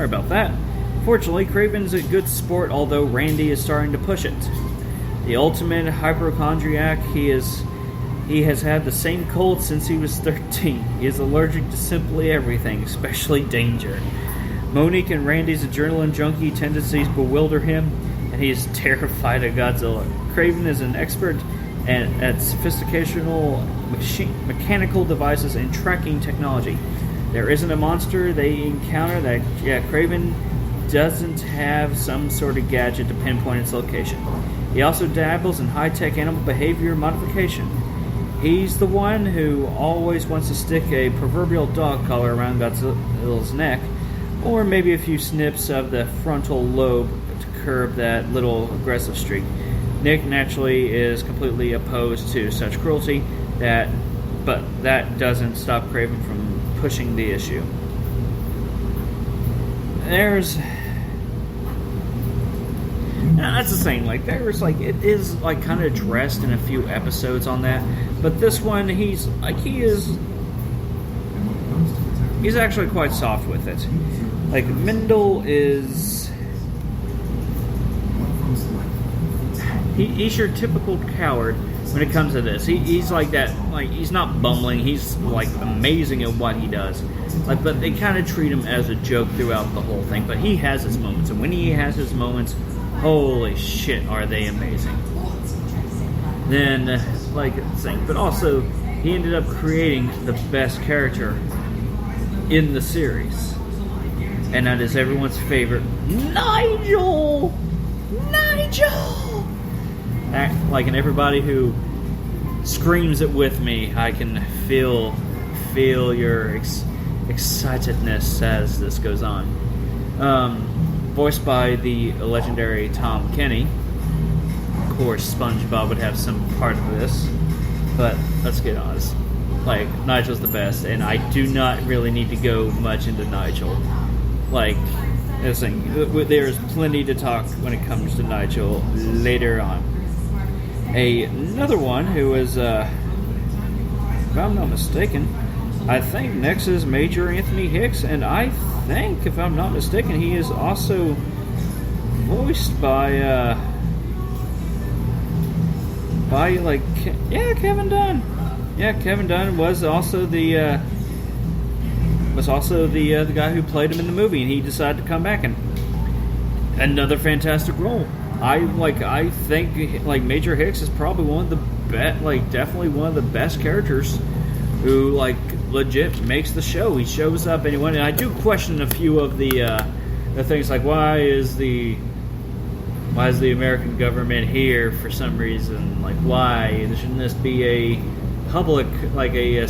sorry about that. Fortunately, Kraven's a good sport, although Randy is starting to push it. The ultimate hypochondriac, he has had the same cold since he was 13. He is allergic to simply everything, especially danger. Monique and Randy's adrenaline junkie tendencies bewilder him, and he is terrified of Godzilla. Kraven is an expert at sophisticated mechanical devices and tracking technology. There isn't a monster they encounter that Kraven doesn't have some sort of gadget to pinpoint its location. He also dabbles in high-tech animal behavior modification. He's the one who always wants to stick a proverbial dog collar around Godzilla's neck, or maybe a few snips of the frontal lobe to curb that little aggressive streak. Nick naturally is completely opposed to such cruelty, but that doesn't stop Kraven from pushing the issue. That's the thing, it is kind of addressed in a few episodes on that, but this one, he's actually quite soft with it. Mendel is... He's your typical coward when it comes to this. He's like that, he's not bumbling, he's amazing at what he does. But they kind of treat him as a joke throughout the whole thing, but he has his moments, and when he has his moments, holy shit, are they amazing. Then, but also, he ended up creating the best character in the series. And that is everyone's favorite, Nigel! Nigel! And everybody who screams it with me, I can feel your excitedness as this goes on. Voiced by the legendary Tom Kenny. Of course, SpongeBob would have some part of this, but let's get honest. Nigel's the best, and I do not really need to go much into Nigel. There's plenty to talk when it comes to Nigel later on. Another one who is, if I'm not mistaken, I think next is Major Anthony Hicks, and I think, if I'm not mistaken, he is also voiced by Kevin Dunn. Yeah, Kevin Dunn was also the guy who played him in the movie, and he decided to come back, and another fantastic role. I think Major Hicks is probably one of the definitely one of the best characters who legit makes the show. He shows up anyway, and I do question a few of the things why is the American government here for some reason? Why shouldn't this be a public a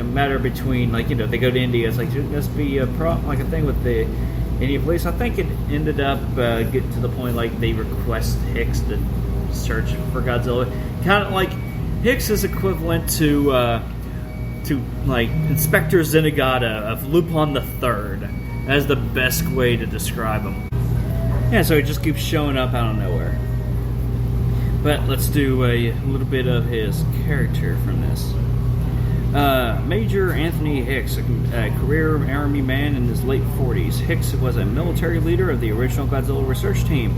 matter between they go to India? It's shouldn't this be a a thing with the Indian police? I think it ended up getting to the point they request Hicks to search for Godzilla. Kind of Hicks is equivalent to Inspector Zenigata of Lupin the Third. That's the best way to describe him. Yeah, so he just keeps showing up out of nowhere. But let's do a little bit of his character from this. Major Anthony Hicks, a career Army man in his late 40s. Hicks was a military leader of the original Godzilla research team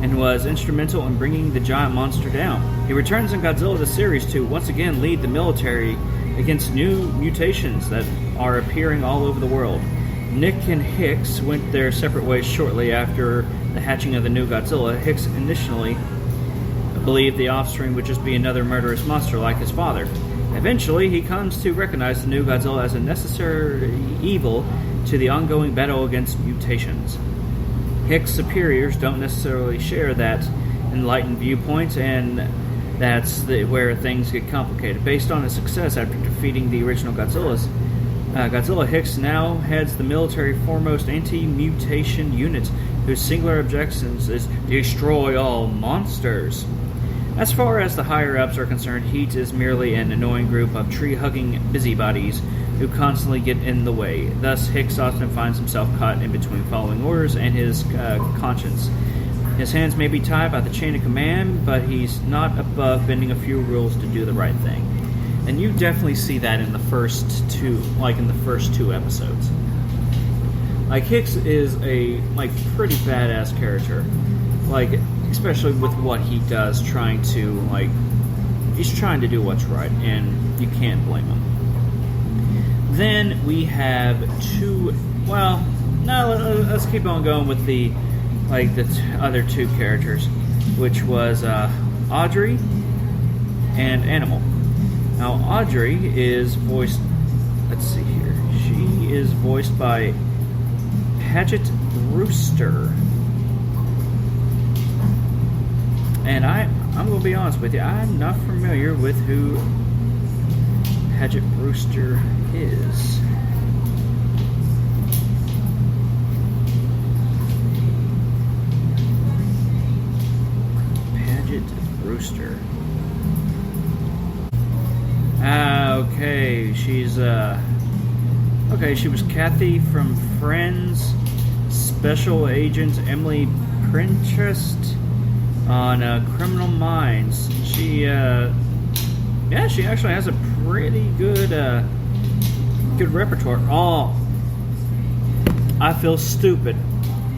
and was instrumental in bringing the giant monster down. He returns in Godzilla the series to once again lead the military against new mutations that are appearing all over the world. Nick and Hicks went their separate ways shortly after the hatching of the new Godzilla. Hicks initially believed the offspring would just be another murderous monster like his father. Eventually, he comes to recognize the new Godzilla as a necessary evil to the ongoing battle against mutations. Hicks' superiors don't necessarily share that enlightened viewpoint, and that's where things get complicated. Based on his success after defeating the original Godzilla, Hicks now heads the military foremost anti-mutation unit, whose singular objective is destroy all monsters. As far as the higher-ups are concerned, Heat is merely an annoying group of tree-hugging busybodies who constantly get in the way. Thus, Hicks often finds himself caught in between following orders and his conscience. His hands may be tied by the chain of command, but he's not above bending a few rules to do the right thing. And you definitely see that in the first two, episodes. Like, Hicks is a, like, pretty badass character. Like, especially with what he does, trying to, like, he's trying to do what's right, and you can't blame him. Then we have let's keep on going with the other two characters, which was Audrey and Animal. Now, Audrey is voiced, let's see here, she is voiced by Paget Brewster. And I'm going to be honest with you, I'm not familiar with who Paget Brewster is. Paget Brewster. Okay, she's she was Kathy from Friends, Special Agent Emily Princhest on Criminal Minds. She actually has a pretty good repertoire. Oh, I feel stupid.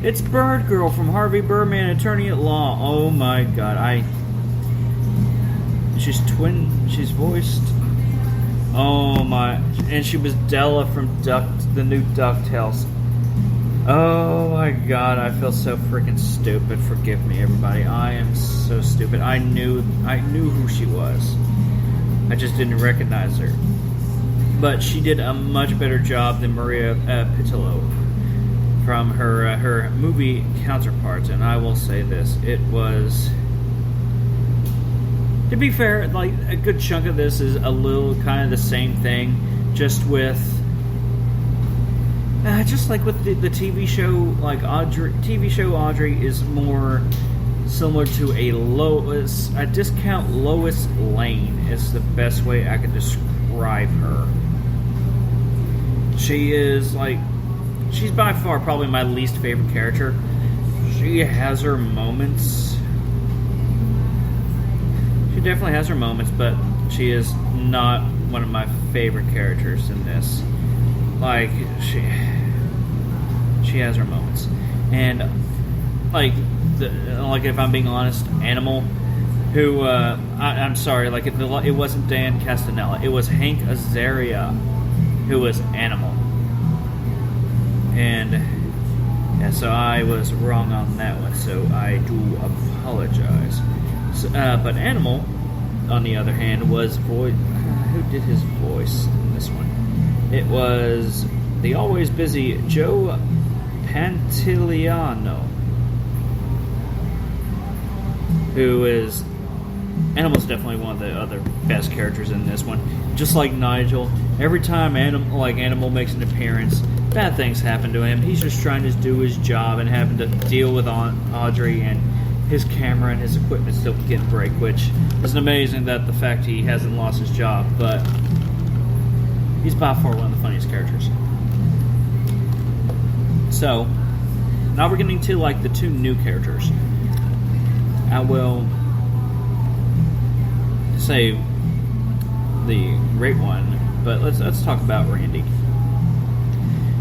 It's Bird Girl from Harvey Birdman, Attorney at Law. Oh my god, she's voiced. Oh my, and she was Della from the new DuckTales. Oh my god, I feel so freaking stupid. Forgive me, everybody. I am so stupid. I knew who she was. I just didn't recognize her. But she did a much better job than Maria Pitillo from her movie counterparts, and I will say this: it was. To be fair, like, a good chunk of this is a little kind of the same thing, just with. Just like with the TV show, like Audrey is more similar to a discount Lois Lane is the best way I could describe her. She's by far probably my least favorite character. She has her moments. She definitely has her moments, but she is not one of my favorite characters in this. Like, she has her moments. And, like if I'm being honest, Animal, who, I'm sorry, like, it wasn't Dan Castanella. It was Hank Azaria who was Animal. And, yeah, so I was wrong on that one, so I do apologize. So, but Animal, on the other hand, was voiced. Who did his voice in this one? It was the always busy Joe Pantoliano, who is Animal's definitely one of the other best characters in this one. Just like Nigel, every time Animal makes an appearance, bad things happen to him. He's just trying to do his job and having to deal with Audrey, and his camera and his equipment still getting break, which is amazing that the fact he hasn't lost his job, but he's by far one of the funniest characters. So, now we're getting to, like, the two new characters. I will say the great one, but let's talk about Randy.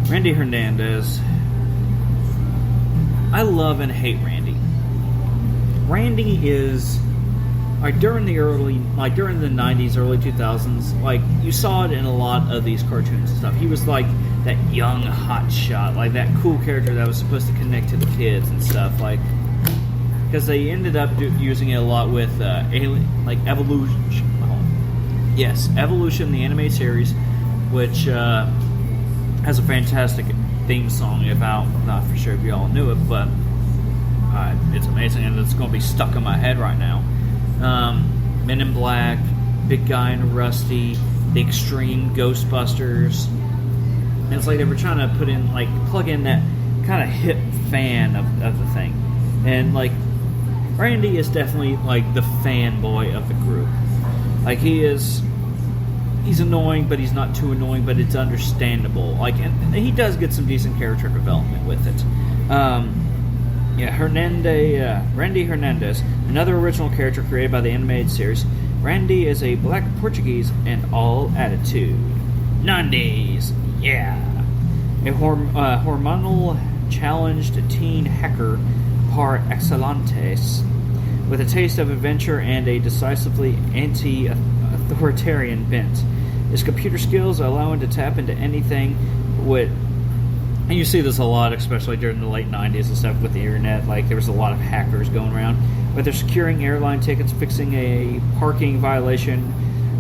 Randy Hernandez. I love and hate Randy. Randy is during the 90s, early 2000s, like, you saw it in a lot of these cartoons and stuff. He was like that young hot shot, like that cool character that was supposed to connect to the kids and stuff, like, because they ended up using it a lot with Evolution. Yes, Evolution, the anime series, which has a fantastic theme song. I'm not for sure if you all knew it, but it's amazing, and it's going to be stuck in my head right now. Men in Black, Big Guy and Rusty, The Extreme Ghostbusters. And it's like they were trying to plug in that kind of hip fan of the thing. And, like, Randy is definitely, like, the fanboy of the group. Like, he's annoying, but he's not too annoying, but it's understandable. Like, and he does get some decent character development with it. Randy Hernandez, another original character created by the animated series. Randy is a black Portuguese and all attitude. 90s, yeah. a hormonal challenged teen hacker par excellence, with a taste of adventure and a decisively anti-authoritarian bent. His computer skills allow him to tap into anything and you see this a lot, especially during the late 90s and stuff with the internet. Like, there was a lot of hackers going around. But they're securing airline tickets, fixing a parking violation,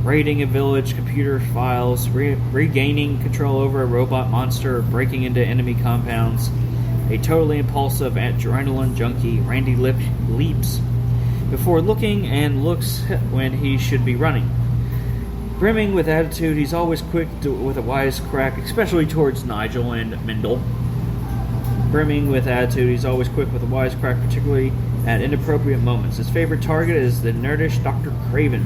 raiding a village, computer files, regaining control over a robot monster, breaking into enemy compounds. A totally impulsive adrenaline junkie, Randy leaps before looking and looks when he should be running. Brimming with attitude, he's always quick with a wisecrack, especially towards Nigel and Mendel. Brimming with attitude, he's always quick with a wisecrack, particularly at inappropriate moments. His favorite target is the nerdish Dr. Craven,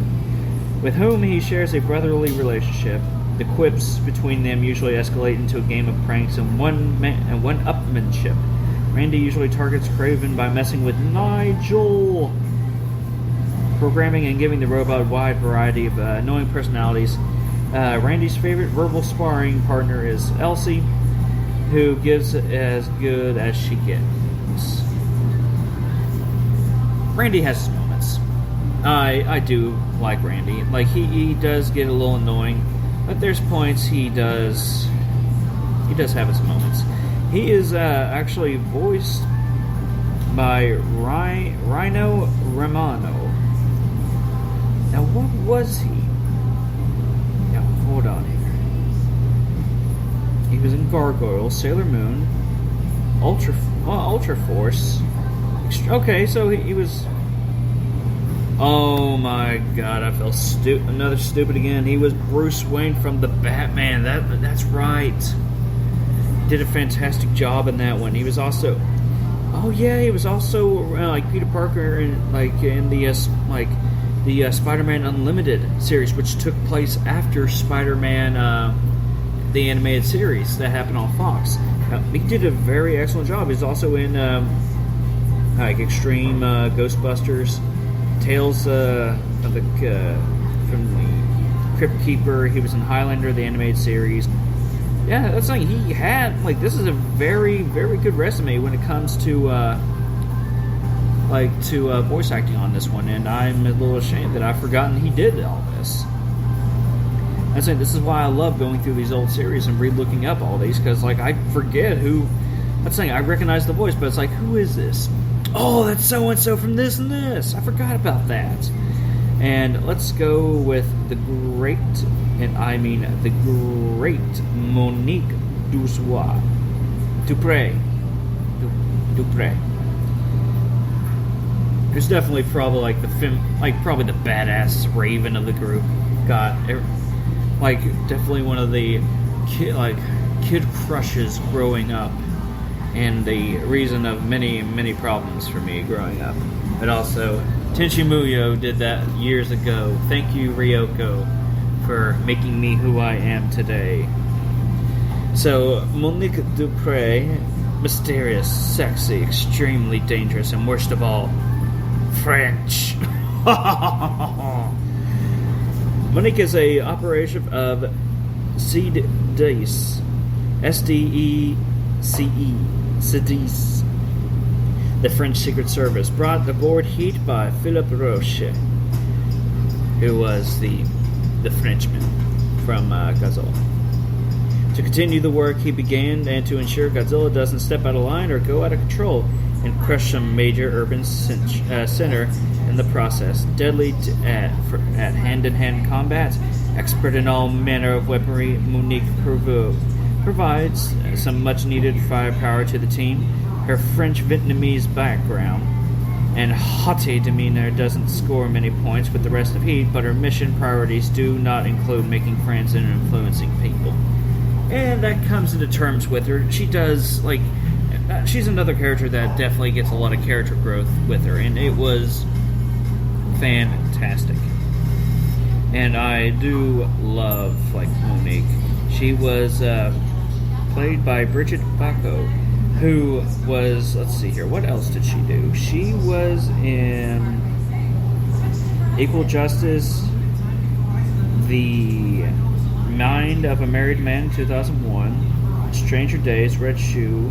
with whom he shares a brotherly relationship. The quips between them usually escalate into a game of pranks and one-upmanship. Randy usually targets Craven by messing with Nigel, programming and giving the robot a wide variety of annoying personalities. Randy's favorite verbal sparring partner is Elsie, who gives as good as she gets. Randy has his moments. I do like Randy. Like, he does get a little annoying, but there's points he does have his moments. He is actually voiced by Rhino Romano. Now, what was he? Now, hold on here. He was in Gargoyle, Sailor Moon, Ultra Force. Okay, so he was... Oh my god, I felt another stupid again. He was Bruce Wayne from the Batman. That's right. Did a fantastic job in that one. He was also... Oh yeah, he was also like Peter Parker in the Spider-Man Unlimited series, which took place after Spider-Man, the animated series that happened on Fox. He did a very excellent job. He's also in Extreme Ghostbusters, Tales from the Crypt Keeper. He was in Highlander, the animated series. Yeah, that's like he had this is a very, very good resume when it comes to voice acting on this one, and I'm a little ashamed that I've forgotten he did all this. I'm saying this is why I love going through these old series and re-looking up all these, because I forget who. I'm saying I recognize the voice, but it's like, who is this? Oh, that's so and so from this and this. I forgot about that. And let's go with the great Monique Dupre. Who's definitely probably probably the badass Raven of the group. Definitely one of the kid crushes growing up, and the reason of many, many problems for me growing up. But also, Tenchi Muyo did that years ago. Thank you, Ryoko, for making me who I am today. So, Monique Dupre, mysterious, sexy, extremely dangerous, and worst of all, French. Monique is a operation of CDECE, CDECE, the French Secret Service, brought aboard heat by Philippe Roche, who was the Frenchman from Godzilla. To continue the work he began and to ensure Godzilla doesn't step out of line or go out of control and crush some major urban center in the process. Deadly at hand-to-hand combat, expert in all manner of weaponry, Monique provides some much-needed firepower to the team. Her French-Vietnamese background and haughty demeanor doesn't score many points with the rest of Heat, but her mission priorities do not include making friends and influencing people. And that comes into terms with her. She does, she's another character that definitely gets a lot of character growth with her, and it was fantastic. And I do love, Monique. She was played by Bridget Bacco, who was, let's see here, what else did she do? She was in Equal Justice, The Mind of a Married Man, 2001, Stranger Days, Red Shoe.